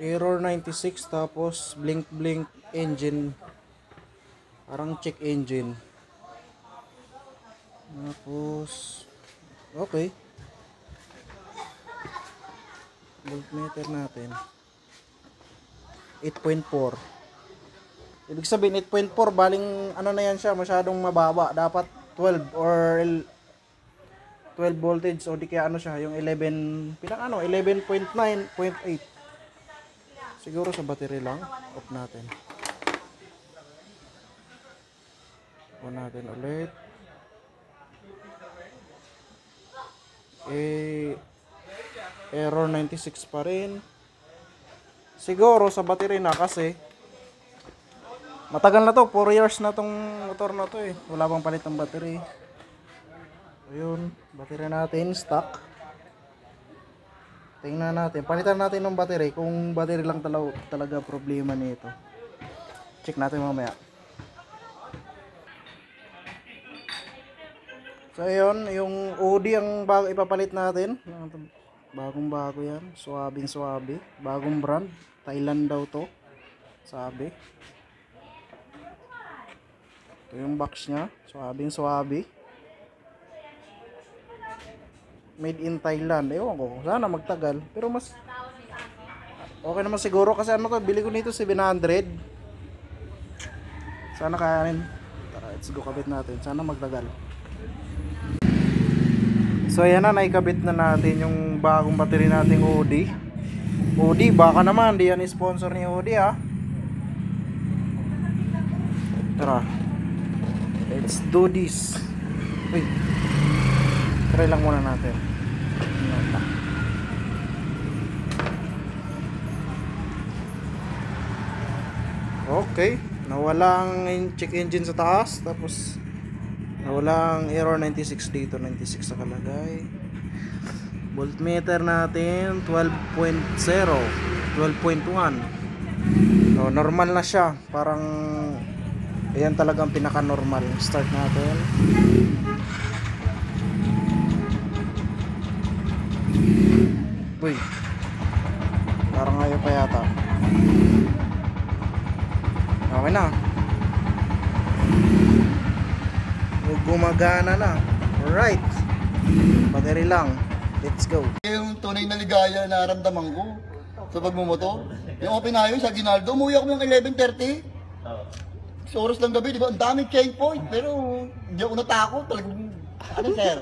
Error 96, tapos blink blink engine. Parang check engine. Tapos okay. Voltmeter natin 8.4. Ibig sabihin 8.4, baling ano na yan siya, masyadong mababa. Dapat 12 or 12 voltage, o di kaya ano siya, yung 11, pinaka ano, 11.9, 0.8. Siguro sa battery lang. Off natin. On natin ulit. Error 96 pa rin. Siguro sa battery na, kasi matagal na to, 4 years na tong motor na to eh. Wala bang palit ng battery. Ayun, battery natin stock. Tingnan natin, palitan natin ng battery kung battery lang talaga problema nito. Check natin mamaya. So ayun, yung OD ang ipapalit natin. Bagong bago yan, suwabing suwabe. Bagong brand, Thailand daw to, sabi. Ito yung box nya, suwabing suwabe. Made in Thailand. Ewan ko, sana magtagal. Pero mas okay naman siguro, kasi ano to, bili ko nito 700. Sana kayanin. Tara, let's go, kabit natin. Sana magtagal. So ayan na, naikabit na natin yung bagong battery nating OD. OD, baka naman di yan sponsor ni OD ha. Tara, let's do this. Wait, try lang muna natin. Okay, nawalang check engine sa taas, tapos nawalang error 96 dito, 96 sa kalagay. Voltmeter natin 12.0, 12.1. No, normal na siya, parang ayan talagang pinaka normal. Start natin. Uy, parang ayaw pa yata. Okay na, gumagana na. Alright, battery lang. Let's go. Yung tunay na ligaya na naramdaman ko sa pagmumotor, yung open highway sa Ginaldo, umuwi ako ng 11:30. Sa oras ng gabi, di ba? Ang daming checkpoint, pero hindi ako natakot. Talagang, ano sir?